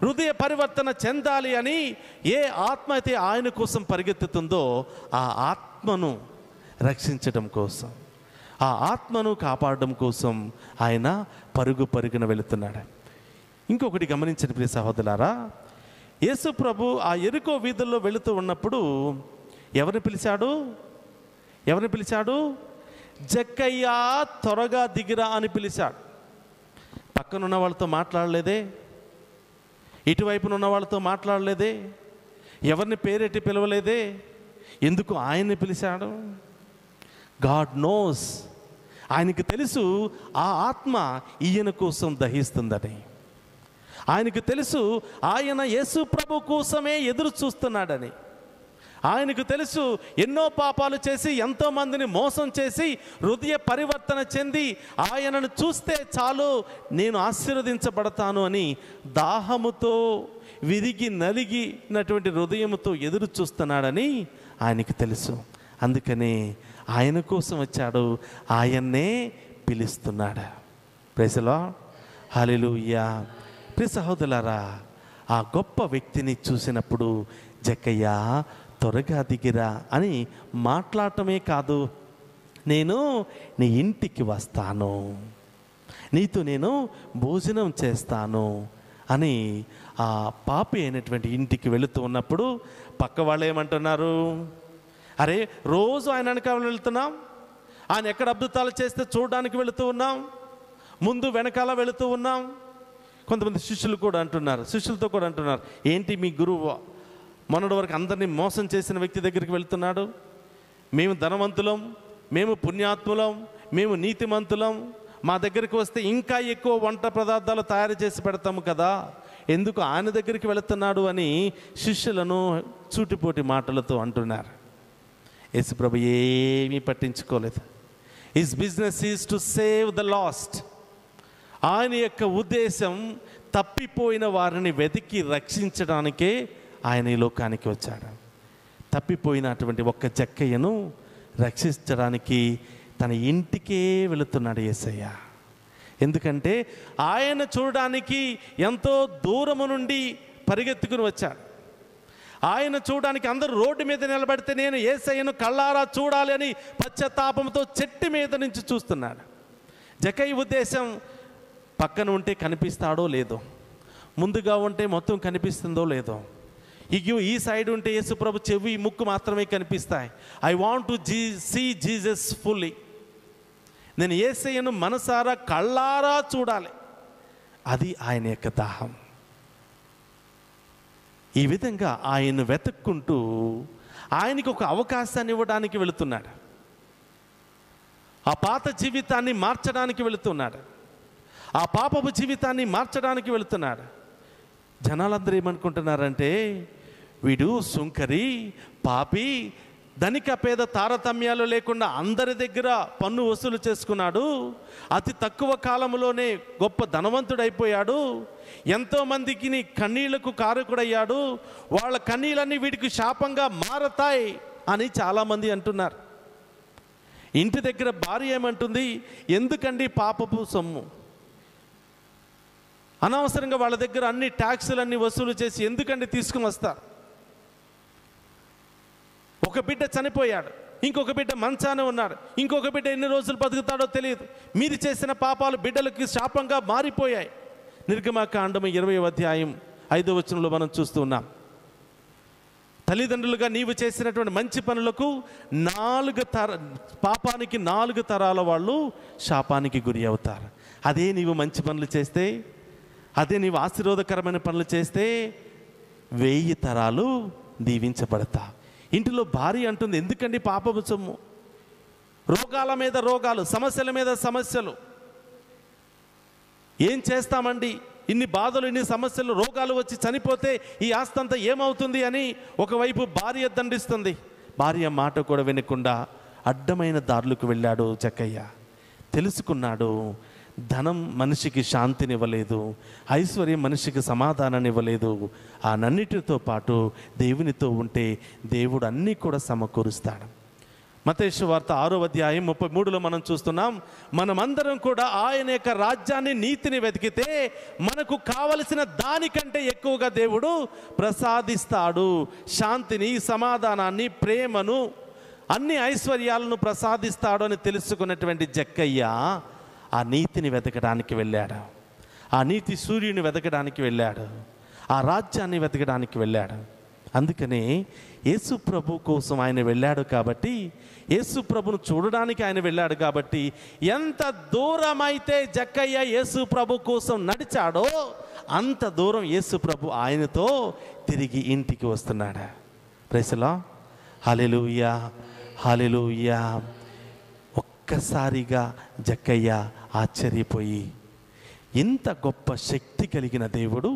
హృదయ పరివర్తన చెందాలి అని ఏ ఆత్మ అయితే ఆయన కోసం పరిగెత్తుతుందో ఆ ఆత్మను రక్షించడం కోసం, ఆ ఆత్మను కాపాడడం కోసం ఆయన పరుగున వెళుతున్నాడు. ఇంకొకటి గమనించండి ప్రియ సహోదరులారా, యేసు ప్రభు ఆ యెరికో వీధుల్లో వెళుతూ ఉన్నప్పుడు ఎవరిని పిలిచాడు? జక్కయ్య, త్వరగా దిగిరా అని పిలిచాడు. పక్కనున్న వాళ్ళతో మాట్లాడలేదే, ఇటువైపున ఉన్న వాళ్ళతో మాట్లాడలేదే, ఎవరిని పేరెట్టి పిలవలేదే. ఎందుకు ఆయన్ని పిలిచాడు? గాడ్ నోస్, ఆయనకి తెలుసు ఆ ఆత్మ ఈయన కోసం దహిస్తుందని. ఆయనకు తెలుసు ఆయన యేసు ప్రభు కోసమే ఎదురు చూస్తున్నాడని. ఆయనకు తెలుసు ఎన్నో పాపాలు చేసి ఎంతోమందిని మోసం చేసి హృదయ పరివర్తన చెంది ఆయనను చూస్తే చాలు నేను ఆశీర్వదించబడతాను అని దాహముతో విరిగి నలిగినటువంటి హృదయముతో ఎదురు చూస్తున్నాడని ఆయనకు తెలుసు. అందుకనే ఆయన కోసం వచ్చాడు, ఆయన్నే పిలుస్తున్నాడు. ప్రైజ్ ది లార్డ్, హల్లెలూయా. ప్రియ సహోదరులారా, ఆ గొప్ప వ్యక్తిని చూసినప్పుడు జక్కయ్య, త్వరగా దిగిరా అని మాట్లాడటమే కాదు, నేను నీ ఇంటికి వస్తాను, నీతో నేను భోజనం చేస్తాను అని ఆ పాపి అయినటువంటి ఇంటికి వెళుతూ ఉన్నప్పుడు పక్క వాళ్ళు ఏమంటున్నారు? అరే, రోజు ఆయన వెనకాల వెళుతున్నాం, ఆయన ఎక్కడ అద్భుతాలు చేస్తే చూడడానికి వెళుతూ ఉన్నాం, ముందు వెనకాల వెళుతూ ఉన్నాం. కొంతమంది శిష్యులతో కూడా అంటున్నారు, ఏంటి మీ గురువు మొన్నటి వరకు అందరినీ మోసం చేసిన వ్యక్తి దగ్గరికి వెళ్తున్నాడు, మేము ధనవంతులం, మేము పుణ్యాత్ములం, మేము నీతిమంతులం, మా దగ్గరికి వస్తే ఇంకా ఎక్కువ వంట పదార్థాలు తయారు చేసి పెడతాము కదా, ఎందుకు ఆయన దగ్గరికి వెళుతున్నాడు అని శిష్యులను సూటిపోటి మాటలతో అంటున్నారు. యేసుప్రభు ఏమీ పట్టించుకోలేదు. His business is to save the last. ఆయన యొక్క ఉద్దేశం తప్పిపోయిన వారిని వెతికి రక్షించడానికే ఆయన ఈ లోకానికి వచ్చాడు. తప్పిపోయినటువంటి ఒక్క జక్కయ్యను రక్షించడానికి తన ఇంటికే వెళుతున్నాడు యేసయ్య. ఎందుకంటే ఆయన చూడడానికి ఎంతో దూరము నుండి పరిగెత్తుకుని వచ్చాడు. ఆయన చూడడానికి అందరూ రోడ్డు మీద నిలబడితే నేను యేసయ్యను కళ్ళారా చూడాలి అని పశ్చాత్తాపంతో చెట్టు మీద నుంచి చూస్తున్నాడు. జక్కయ్య ఉద్దేశం పక్కన ఉంటే కనిపిస్తాడో లేదో, ముందుగా ఉంటే మొత్తం కనిపిస్తుందో లేదో, ఈ సైడ్ ఉంటే యేసుప్రభు చెవి ముక్కు మాత్రమే కనిపిస్తాయి. I want to see Jesus fully. నేను యేసయ్యను మనసారా కళ్ళారా చూడాలి. అది ఆయన యొక్క దాహం. ఈ విధంగా ఆయన్ను వెతుక్కుంటూ ఆయనకి ఒక అవకాశాన్ని ఇవ్వడానికి వెళుతున్నాడు. ఆ పాత జీవితాన్ని మార్చడానికి వెళుతున్నాడు. ఆ పాపపు జీవితాన్ని మార్చడానికి వెళుతున్నాడు. జనాలందరూ ఏమనుకుంటున్నారంటే వీడు సుంకరి, పాపి, ధనిక పేద తారతమ్యాలు లేకుండా అందరి దగ్గర పన్ను వసూలు చేసుకున్నాడు, అతి తక్కువ కాలంలోనే గొప్ప ధనవంతుడైపోయాడు, ఎంతోమందికి కన్నీళ్లకు కారకుడయ్యాడు, వాళ్ళ కన్నీళ్ళన్నీ వీడికి శాపంగా మారతాయి అని చాలామంది అంటున్నారు. ఇంటి దగ్గర భార్య ఏమంటుంది, ఎందుకండి పాపపు సొమ్ము, అనవసరంగా వాళ్ళ దగ్గర అన్ని ట్యాక్సులన్నీ వసూలు చేసి ఎందుకండి తీసుకుని వస్తారు. ఒక బిడ్డ చనిపోయాడు, ఇంకొక బిడ్డ మంచానే ఉన్నాడు, ఇంకొక బిడ్డ ఎన్ని రోజులు బతుకుతాడో తెలియదు. మీరు చేసిన పాపాలు బిడ్డలకి శాపంగా మారిపోయాయి. నిర్గమకాండము 20వ అధ్యాయం 5వ వచనంలో మనం చూస్తూ ఉన్నాం. తల్లిదండ్రులుగా నీవు చేసినటువంటి మంచి పనులకు పాపానికి 4 తరాల వాళ్ళు శాపానికి గురి అవుతారు. అదే నీవు మంచి పనులు చేస్తే, అదే నీవు ఆశీర్వాదకరమైన పనులు చేస్తే 1000 తరాలు దీవించబడతా. ఇంటిలో భార్య అంటుంది, ఎందుకండి పాపపు సొమ్ము, రోగాల మీద రోగాలు, సమస్యల మీద సమస్యలు, ఏం చేస్తామండి, ఇన్ని బాధలు, ఇన్ని సమస్యలు, రోగాలు వచ్చి చనిపోతే ఈ ఆస్తి అంతా ఏమవుతుంది అని ఒకవైపు భార్య దండిస్తుంది. భార్య మాట కూడా వినకుండా అడ్డమైన దారులకు వెళ్ళాడు జక్కయ్య. తెలుసుకున్నాడు, ధనం మనిషికి శాంతినివ్వలేదు, ఐశ్వర్యం మనిషికి సమాధానాన్ని ఇవ్వలేదు. ఆ నన్నిటితో పాటు దేవునితో ఉంటే దేవుడు అన్నీ కూడా సమకూరుస్తాడు. మత్తయి సువార్త 6వ అధ్యాయం 33లో మనం చూస్తున్నాం, మనమందరం కూడా ఆయన యొక్క రాజ్యాన్ని, నీతిని వెతికితే మనకు కావలసిన దానికంటే ఎక్కువగా దేవుడు ప్రసాదిస్తాడు. శాంతిని, సమాధానాన్ని, ప్రేమను, అన్ని ఐశ్వర్యాలను ప్రసాదిస్తాడు అని తెలుసుకున్నటువంటి జక్కయ్య ఆ నీతిని వెతకడానికి వెళ్ళాడు. ఆ నీతి సూర్యుని వెతకడానికి వెళ్ళాడు. ఆ రాజ్యాన్ని వెతకడానికి వెళ్ళాడు. అందుకనే యేసు ప్రభు కోసం ఆయన వెళ్ళాడు కాబట్టి, యేసు ప్రభును చూడడానికి ఆయన వెళ్ళాడు కాబట్టి, ఎంత దూరమైతే జక్కయ్య యేసు ప్రభు కోసం నడిచాడో అంత దూరం యేసు ప్రభు ఆయనతో తిరిగి ఇంటికి వస్తున్నాడు. Praise the lord. Hallelujah, hallelujah. ఒక్కసారిగా జక్కయ్య ఆశ్చర్యపోయి, ఇంత గొప్ప శక్తి కలిగిన దేవుడు,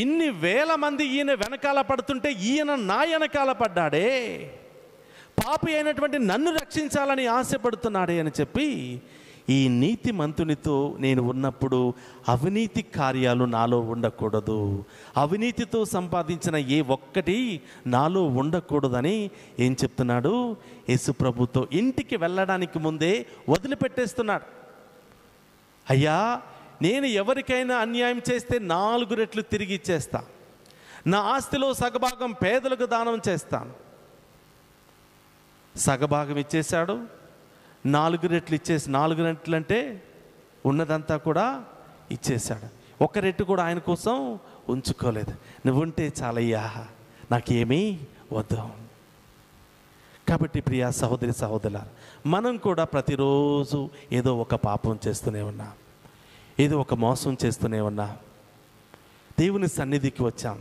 ఇన్ని వేల మంది ఈయన వెనకాల పడుతుంటే ఈయన నా వెనకాల పడ్డాడే, పాపి అయినటువంటి నన్ను రక్షించాలని ఆశపడుతున్నాడే అని చెప్పి, ఈ నీతిమంతునితో నేను ఉన్నప్పుడు అవినీతి కార్యాలు నాలో ఉండకూడదు, అవినీతితో సంపాదించిన ఏ ఒక్కటి నాలో ఉండకూడదని ఏం చెప్తున్నాడు, యేసు ప్రభుతో ఇంటికి వెళ్ళడానికి ముందే వదిలిపెట్టేస్తున్నాడు. అయ్యా, నేను ఎవరికైనా అన్యాయం చేస్తే 4 రెట్లు తిరిగి ఇచ్చేస్తా, నా ఆస్తిలో సగభాగం పేదలకు దానం చేస్తాను. సగభాగం ఇచ్చేశాడు, 4 రెట్లు ఇచ్చేసి, 4 రెట్లు అంటే ఉన్నదంతా కూడా ఇచ్చేశాడు. 1 రెట్టు కూడా ఆయన కోసం ఉంచుకోలేదు. నువ్వుంటే చాలయ్యా, నాకేమీ వద్దు. కాబట్టి ప్రియా సహోదరి సహోదరులారా, మనం కూడా ప్రతిరోజు ఏదో ఒక పాపం చేస్తూనే ఉన్నాం, ఏదో ఒక మోసం చేస్తూనే ఉన్నాం. దేవుని సన్నిధికి వచ్చాం.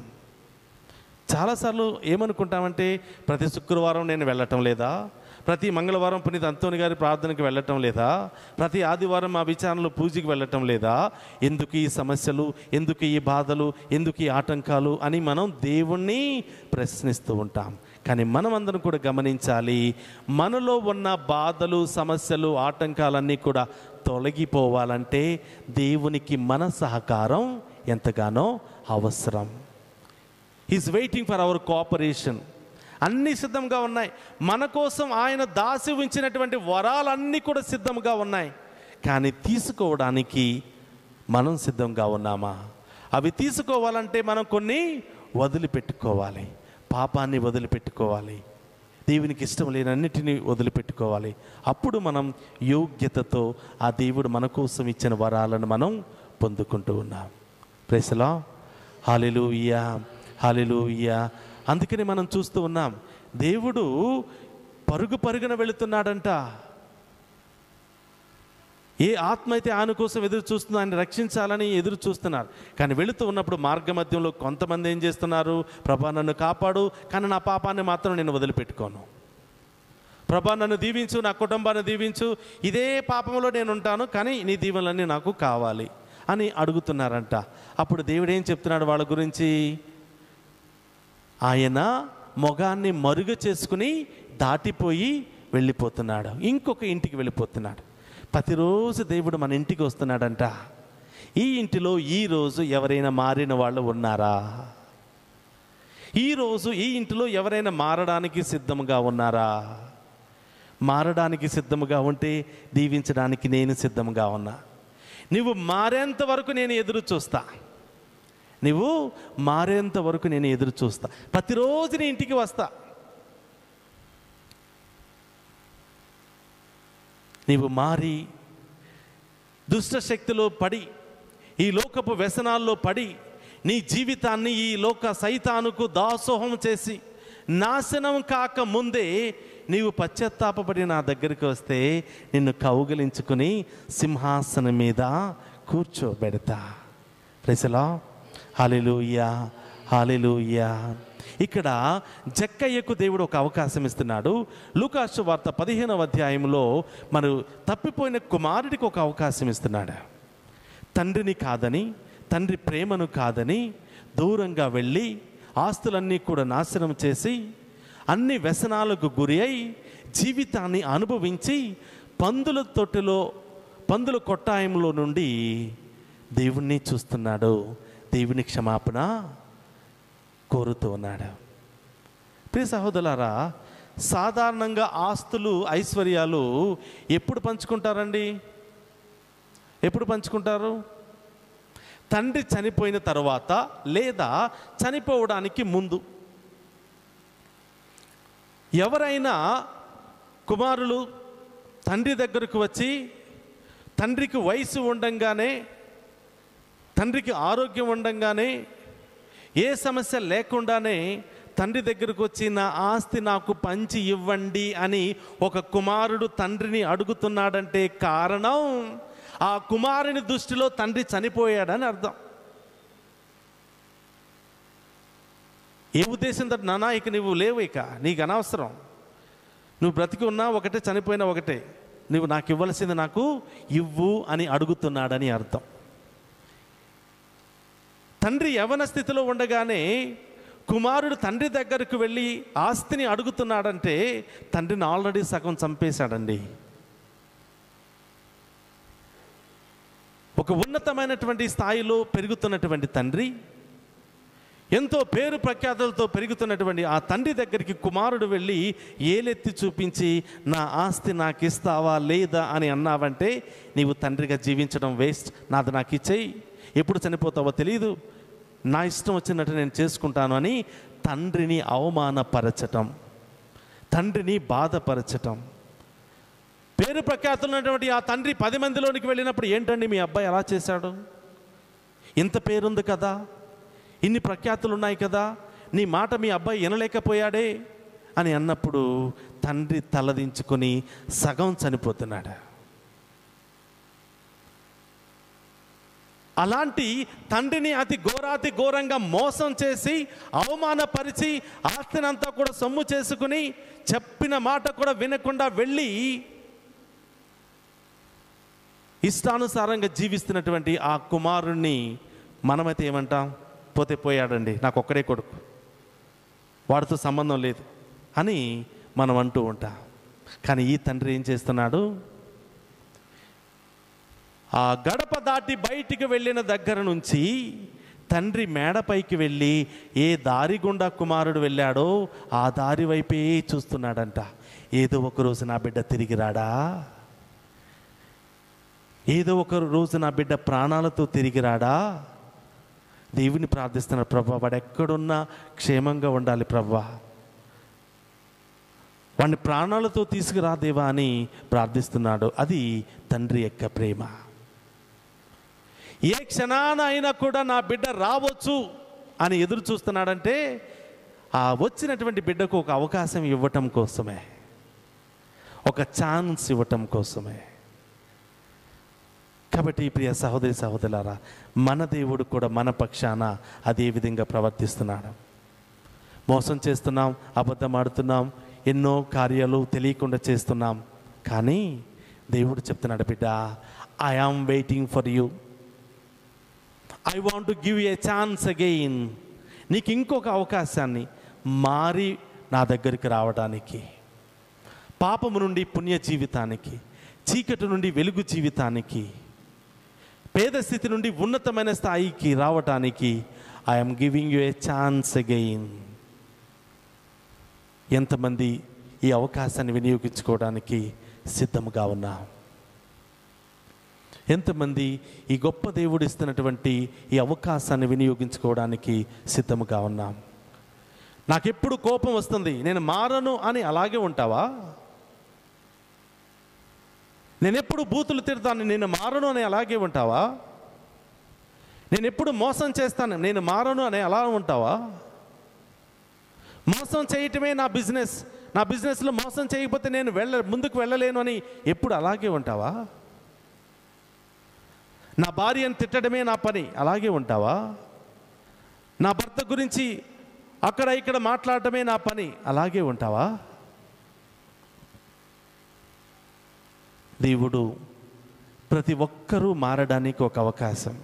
చాలాసార్లు ఏమనుకుంటామంటే, ప్రతి శుక్రవారం నేను వెళ్ళటం లేదా, ప్రతి మంగళవారం పునీత అంతోని గారి ప్రార్థనకి వెళ్ళటం లేదా, ప్రతి ఆదివారం మా విచారణలో పూజకి వెళ్ళటం లేదా, ఎందుకు ఈ సమస్యలు, ఎందుకు ఈ బాధలు, ఎందుకు ఈ ఆటంకాలు అని మనం దేవుణ్ణి ప్రశ్నిస్తూ ఉంటాం. కానీ మనమందరం కూడా గమనించాలి, మనలో ఉన్న బాధలు, సమస్యలు, ఆటంకాలన్నీ కూడా తొలగిపోవాలంటే దేవునికి మన సహకారం ఎంతగానో అవసరం. He's waiting for hour cooperation. అన్నీ సిద్ధంగా ఉన్నాయి. మన కోసం ఆయన దాసి ఉంచినటువంటి వరాలన్నీ కూడా సిద్ధంగా ఉన్నాయి. కానీ తీసుకోవడానికి మనం సిద్ధంగా ఉన్నామా? అవి తీసుకోవాలంటే మనం కొన్ని వదిలిపెట్టుకోవాలి. పాపాన్ని వదిలిపెట్టుకోవాలి, దేవునికి ఇష్టం లేనన్నిటినీ వదిలిపెట్టుకోవాలి. అప్పుడు మనం యోగ్యతతో ఆ దేవుడు మన కోసం ఇచ్చిన వరాలను మనం పొందుకుంటూ ఉన్నాం. Praise the lord. Hallelujah, hallelujah. అందుకని మనం చూస్తూ ఉన్నాం, దేవుడు పరుగు పరుగున వెళుతున్నాడంట. ఏ ఆత్మ అయితే ఆయన కోసం ఎదురు చూస్తుందో ఆయన రక్షించాలని ఎదురు చూస్తున్నారు. కానీ వెళుతూ ఉన్నప్పుడు మార్గ మధ్యంలో కొంతమంది ఏం చేస్తున్నారు? ప్రభా నన్ను కాపాడు, కానీ నా పాపాన్ని మాత్రం నేను వదిలిపెట్టుకోను. ప్రభా నన్ను దీవించు, నా కుటుంబాన్ని దీవించు, ఇదే పాపంలో నేను ఉంటాను, కానీ నీ దీవెనలన్నీ నాకు కావాలి అని అడుగుతున్నారంట. అప్పుడు దేవుడు ఏం చెప్తున్నాడు వాళ్ళ గురించి? ఆయన మొగాన్ని మరుగు చేసుకుని దాటిపోయి వెళ్ళిపోతున్నాడు, ఇంకొక ఇంటికి వెళ్ళిపోతున్నాడు. ప్రతిరోజు దేవుడు మన ఇంటికి వస్తున్నాడంట. ఈ ఇంటిలో ఈరోజు ఎవరైనా మారిన వాళ్ళు ఉన్నారా? ఈరోజు ఈ ఇంటిలో ఎవరైనా మారడానికి సిద్ధంగా ఉన్నారా? మారడానికి సిద్ధంగా ఉంటే దీవించడానికి నేను సిద్ధంగా ఉన్నా. నువ్వు మారేంత వరకు నేను ఎదురు చూస్తా. నువ్వు మారేంత వరకు నేను ఎదురు చూస్తా. ప్రతిరోజు నీ ఇంటికి వస్తా. నీవు మారి దుష్ట శక్తిలో పడి, ఈ లోకపు వ్యసనాల్లో పడి, నీ జీవితాన్ని ఈ లోక సైతానుకు దాసోహం చేసి నాశనం కాక ముందే నీవు పశ్చాత్తాపపడి నా దగ్గరికి వస్తే నిన్ను కౌగిలించుకుని సింహాసనం మీద కూర్చోబెడతా. Praise the lord. Hallelujah, hallelujah. ఇక్కడ జక్కయ్యకు దేవుడు ఒక అవకాశం ఇస్తున్నాడు. లూకాసు వార్త 15వ అధ్యాయంలో మరి తప్పిపోయిన కుమారుడికి ఒక అవకాశం ఇస్తున్నాడు. తండ్రిని కాదని, తండ్రి ప్రేమను కాదని దూరంగా వెళ్ళి ఆస్తులన్నీ కూడా నాశనం చేసి అన్ని వ్యసనాలకు గురి అయి జీవితాన్ని అనుభవించి పందుల తొట్టిలో, పందుల కొట్టాయంలో నుండి దేవుణ్ణి చూస్తున్నాడు. దేవుని క్షమాపణ కోరుతూ ఉన్నాడు. ప్రియ సహోదరులారా, సాధారణంగా ఆస్తులు, ఐశ్వర్యాలు ఎప్పుడు పంచుకుంటారండి? ఎప్పుడు పంచుకుంటారు? తండ్రి చనిపోయిన తర్వాత లేదా చనిపోవడానికి ముందు. ఎవరైనా కుమారులు తండ్రి దగ్గరకు వచ్చి, తండ్రికి వయసు ఉండంగానే, తండ్రికి ఆరోగ్యం ఉండంగానే, ఏ సమస్య లేకుండానే తండ్రి దగ్గరకు వచ్చి నా ఆస్తి నాకు పంచి ఇవ్వండి అని ఒక కుమారుడు తండ్రిని అడుగుతున్నాడంటే కారణం ఆ కుమారుని దృష్టిలో తండ్రి చనిపోయాడని అర్థం. ఏ ఉద్దేశంతో? నానా ఇక నువ్వు లేవు, ఇక నీకు అనవసరం, నువ్వు బ్రతికి ఉన్నా ఒకటే, చనిపోయినా ఒకటే, నువ్వు నాకు ఇవ్వాల్సింది నాకు ఇవ్వు అని అడుగుతున్నాడని అర్థం. తండ్రి యవ్వన స్థితిలో ఉండగానే కుమారుడు తండ్రి దగ్గరకు వెళ్ళి ఆస్తిని అడుగుతున్నాడంటే తండ్రిని ఆల్రెడీ సగం చంపేశాడండి. ఒక ఉన్నతమైనటువంటి స్థాయిలో పెరుగుతున్నటువంటి తండ్రి, ఎంతో పేరు ప్రఖ్యాతులతో పెరుగుతున్నటువంటి ఆ తండ్రి దగ్గరికి కుమారుడు వెళ్ళి ఏలెత్తి చూపించి నా ఆస్తి నాకు ఇస్తావా లేదా అని అన్నావంటే నీవు తండ్రిగా జీవించడం వేస్ట్. నాది నాకు ఇచ్చేయి, ఎప్పుడు చనిపోతావో తెలియదు, నా ఇష్టం వచ్చినట్టు నేను చేసుకుంటాను అని తండ్రిని అవమానపరచటం, తండ్రిని బాధపరచటం. పేరు ప్రఖ్యాతులున్నటువంటి ఆ తండ్రి 10 మందిలోనికి వెళ్ళినప్పుడు ఏంటండి మీ అబ్బాయి అలా చేశాడు, ఇంత పేరుంది కదా, ఇన్ని ప్రఖ్యాతులు ఉన్నాయి కదా, నీ మాట మీ అబ్బాయి వినలేకపోయాడే అని అన్నప్పుడు తండ్రి తలదించుకొని సగం చనిపోతున్నాడు. అలాంటి తండ్రిని అతి ఘోరంగా మోసం చేసి అవమానపరిచి ఆస్తినంతా కూడా సొమ్ము చేసుకుని చెప్పిన మాట కూడా వినకుండా వెళ్ళి ఇష్టానుసారంగా జీవిస్తున్నటువంటి ఆ కుమారుణ్ణి మనమైతే ఏమంటాం? పోతే పోయాడండి, నాకు ఒక్కడే కొడుకు, వాడితో సంబంధం లేదు అని మనం అంటూ ఉంటాం. కానీ ఈ తండ్రి ఏం చేస్తున్నాడు? ఆ గడప దాటి బయటికి వెళ్ళిన దగ్గర నుంచి తండ్రి మేడపైకి వెళ్ళి ఏ దారి గుండా కుమారుడు వెళ్ళాడో ఆ దారి వైపే చూస్తున్నాడంట. ఏదో ఒక రోజు నా బిడ్డ తిరిగి రాడా, ఏదో ఒక రోజు నా బిడ్డ ప్రాణాలతో తిరిగి రాడా. దేవుని ప్రార్థిస్తున్నాడు, ప్రభా వాడు ఎక్కడున్నా క్షేమంగా ఉండాలి ప్రభా, వాడిని ప్రాణాలతో తీసుకురా దేవా అని ప్రార్థిస్తున్నాడు. అది తండ్రి యొక్క ప్రేమ. ఏ క్షణాన అయినా కూడా నా బిడ్డ రావచ్చు అని ఎదురు చూస్తున్నాడంటే ఆ వచ్చినటువంటి బిడ్డకు ఒక అవకాశం ఇవ్వటం కోసమే, ఒక ఛాన్స్ ఇవ్వటం కోసమే. కాబట్టి ప్రియ సహోదరి సహోదరులారా, మన దేవుడు కూడా మన పక్షాన అదే విధంగా ప్రవర్తిస్తున్నాడు. మోసం చేస్తున్నాం, అబద్ధం ఆడుతున్నాం, ఎన్నో కార్యాలు తెలియకుండా చేస్తున్నాం, కానీ దేవుడు చెప్తున్నాడు, బిడ్డ I am waiting for you, I want to give a chance again. నీకు ఇంకొక అవకాశాన్ని మారి నా దగ్గరికి రావడానికి, పాపము నుండి పుణ్య జీవితానికి, చీకటి నుండి వెలుగు జీవితానికి, పేద స్థితి నుండి ఉన్నతమైన స్థాయికి రావటానికి I'm giving you A chance again. ఎంతమంది ఈ అవకాశాన్ని వినియోగించుకోవడానికి సిద్ధంగా ఉన్నాం? ఎంతమంది ఈ గొప్ప దేవుడు ఇస్తున్నటువంటి ఈ అవకాశాన్ని వినియోగించుకోవడానికి సిద్ధంగా ఉన్నాం? నాకెప్పుడు కోపం వస్తుంది, నేను మారను అని అలాగే ఉంటావా? నేను ఎప్పుడు బూతులు తిడతాను, నేను మారను అని అలాగే ఉంటావా? నేను ఎప్పుడు మోసం చేస్తాను, నేను మారను అని అలా ఉంటావా? మోసం చేయటమే నా బిజినెస్, నా బిజినెస్లో మోసం చేయకపోతే నేను ముందుకు వెళ్ళలేను అని ఎప్పుడు అలాగే ఉంటావా? నా భార్యను తిట్టడమే నా పని, అలాగే ఉంటావా? నా భర్త గురించి అక్కడ ఇక్కడ మాట్లాడటమే నా పని, అలాగే ఉంటావా? దేవుడు ప్రతి ఒక్కరూ మారడానికి ఒక అవకాశం,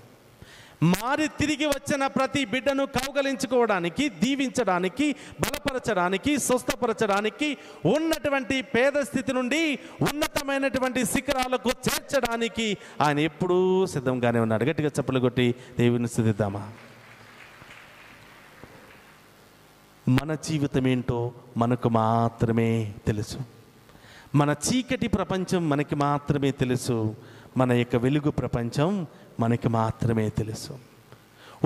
మారి తిరిగి వచ్చిన ప్రతి బిడ్డను కౌగలించుకోవడానికి, దీవించడానికి, బలపరచడానికి, స్వస్థపరచడానికి, ఉన్నటువంటి పేద స్థితి నుండి ఉన్నతమైనటువంటి శిఖరాలకు చేర్చడానికి ఆయన ఎప్పుడూ సిద్ధంగానే ఉన్నాడు. గట్టిగా చప్పలు కొట్టి దేవుని స్తుతిద్దామా? మన జీవితం ఏంటో మనకు మాత్రమే తెలుసు. మన చీకటి ప్రపంచం మనకి మాత్రమే తెలుసు. మన యొక్క వెలుగు ప్రపంచం మనకి మాత్రమే తెలుసు.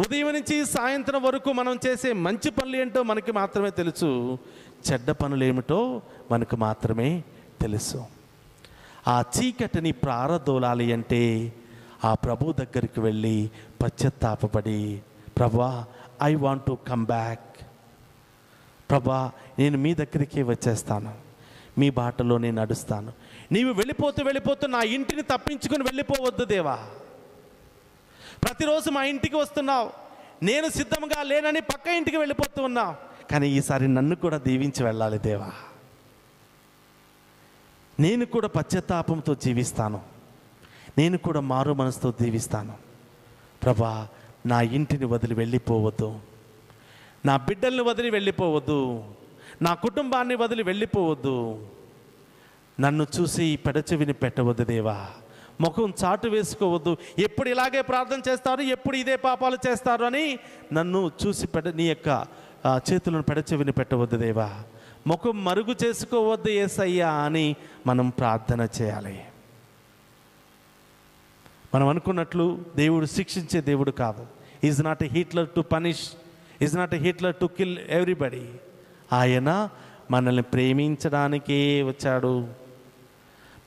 ఉదయం నుంచి సాయంత్రం వరకు మనం చేసే మంచి పనులు ఏంటో మనకి మాత్రమే తెలుసు, చెడ్డ పనులు ఏమిటో మనకు మాత్రమే తెలుసు. ఆ చీకటిని ప్రారదోలాలి అంటే ఆ ప్రభు దగ్గరికి వెళ్ళి పశ్చాత్తాపపడి, ప్రభా I want to come back, ప్రభా నేను మీ దగ్గరికి వచ్చేస్తాను, మీ బాటలో నేను నడుస్తాను. నీవు వెళ్ళిపోతూ నా ఇంటిని తప్పించుకుని వెళ్ళిపోవద్దు దేవా. ప్రతిరోజు మా ఇంటికి వస్తున్నావు, నేను సిద్ధంగా లేనని పక్క ఇంటికి వెళ్ళిపోతూ ఉన్నావు, కానీ ఈసారి నన్ను కూడా దీవించి వెళ్ళాలి దేవా. నేను కూడా పశ్చాత్తాపంతో జీవిస్తాను, నేను కూడా మారు మనసుతో జీవిస్తాను. ప్రభా నా ఇంటిని వదిలి వెళ్ళిపోవద్దు, నా బిడ్డల్ని వదిలి వెళ్ళిపోవద్దు, నా కుటుంబాన్ని వదిలి వెళ్ళిపోవద్దు, నన్ను చూసి పెడచెవిని పెట్టవద్దు దేవా, ముఖం చాటు వేసుకోవద్దు. ఎప్పుడు ఇలాగే ప్రార్థన చేస్తారు, ఎప్పుడు ఇదే పాపాలు చేస్తారు అని నన్ను చూసి నీ యొక్క చేతులను పెడచెవిని పెట్టవద్దు దేవా, ముఖం మరుగు చేసుకోవద్దు యేసయ్యా అని మనం ప్రార్థన చేయాలి. మనం అనుకున్నట్లు దేవుడు శిక్షించే దేవుడు కాదు. Is not a Hitler to punish, is not a Hitler to kill everybody. ఆయన మనల్ని ప్రేమించడానికే వచ్చాడు,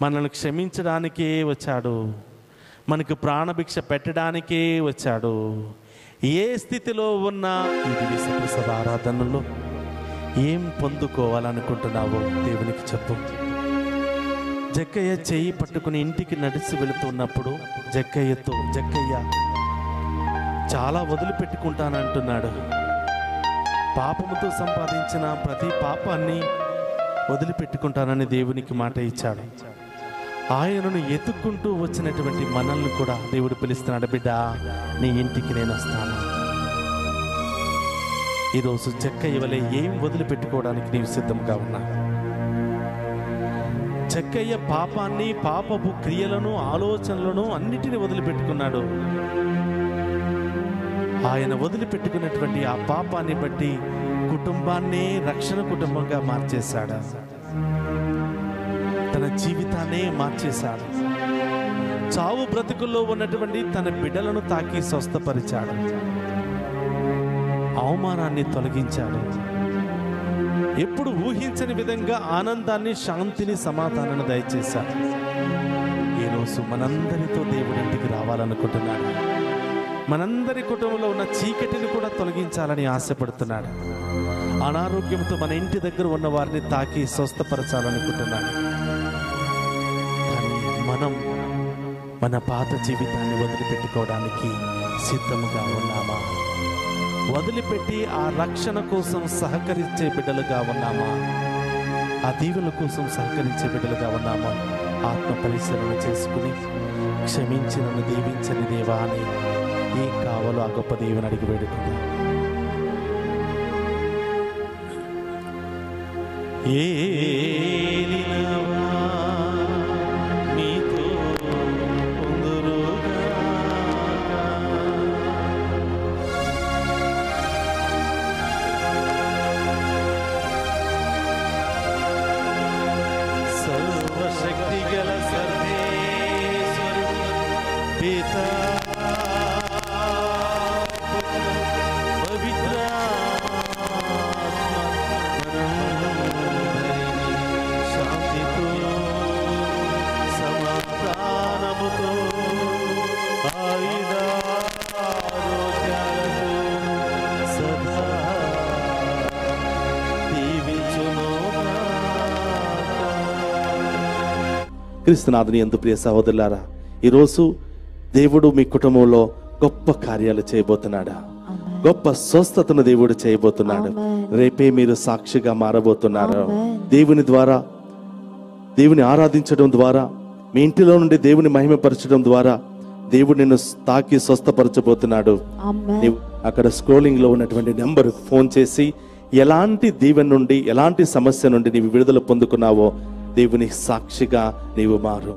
మనల్ని క్షమించడానికే వచ్చాడు, మనకు ప్రాణభిక్ష పెట్టడానికే వచ్చాడు. ఏ స్థితిలో ఉన్నా ఈ దివ్య ప్రసాద ఆరాధనలో ఏం పొందుకోవాలనుకుంటున్నావో దేవునికి చెప్పు. జక్కయ్య చెయ్యి పట్టుకుని ఇంటికి నడిచి వెళుతున్నప్పుడు జక్కయ్య చాలా వదిలిపెట్టుకుంటానంటున్నాడు. పాపముతో సంపాదించిన ప్రతి పాపాన్ని వదిలిపెట్టుకుంటానని దేవునికి మాట ఇచ్చాడు. ఆయనను ఎత్తుక్కుంటూ వచ్చినటువంటి మనల్ని కూడా దేవుడు పిలుస్తున్నాడు, బిడ్డ నీ ఇంటికి నేను వస్తాను. ఈరోజు జక్కయ్య వలె ఏం వదిలిపెట్టుకోవడానికి నీవు సిద్ధంగా ఉన్నా? జక్కయ్య పాపాన్ని, పాపపు క్రియలను, ఆలోచనలను అన్నిటిని వదిలిపెట్టుకున్నాడు. ఆయన వదిలిపెట్టుకున్నటువంటి ఆ పాపాన్ని బట్టి కుటుంబాన్నే రక్షణ కుటుంబంగా మార్చేశాడు. తన జీవితాన్నే మార్చేశాడు. చావు బ్రతుకుల్లో ఉన్నటువంటి తన బిడ్డలను తాకి స్వస్థపరిచాడు. అవమానాన్ని తొలగించాడు. ఎప్పుడు ఊహించని విధంగా ఆనందాన్ని, శాంతిని, సమాధానాన్ని దయచేశాడు. ఈరోజు మనందరితో దేవుడి ఇంటికి రావాలనుకుంటున్నాడు. మనందరి కుటుంబంలో ఉన్న చీకటిని కూడా తొలగించాలని ఆశపడుతున్నాడు. అనారోగ్యంతో మన ఇంటి దగ్గర ఉన్న వారిని తాకి స్వస్థపరచాలనుకుంటున్నాడు. కానీ మనం మన పాత జీవితాన్ని వదిలిపెట్టుకోవడానికి సిద్ధముగా ఉన్నామా? వదిలిపెట్టి ఆ రక్షణ కోసం సహకరించే బిడ్డలుగా ఉన్నామా? ఆ దీవెనల కోసం సహకరించే బిడ్డలుగా ఉన్నామా? ఆత్మ పరిశీలన చేసుకుని క్షమించి నన్ను దీవించని దేవా అని ఏం కావాలో ఆ గొప్ప దేవుని అడిగి వేడుకుందాం. సర్వశక్తి గల సర్వేశ్వరుడు పితా క్రీస్తునాథుని యందు ప్రియ సహోదరులారా, ఈరోజు దేవుడు మీ కుటుంబంలో గొప్ప కార్యాలు చేయబోతున్నాడా? గొప్ప స్వస్థతను దేవుడు చేయబోతున్నాడు. రేపే మీరు సాక్షిగా మారబోతున్నారు. దేవుని ఆరాధించడం ద్వారా, మీ ఇంటిలో నుండి దేవుని మహిమపరచడం ద్వారా దేవుడు నిన్ను తాకి స్వస్థపరచబోతున్నాడు. నీవు అక్కడ స్క్రోలింగ్ లో ఉన్నటువంటి నెంబర్ ఫోన్ చేసి ఎలాంటి దీవెన నుండి, ఎలాంటి సమస్య నుండి నీవు విడుదల పొందుకున్నావో దేవుని సాక్షిగా నీవు మారు.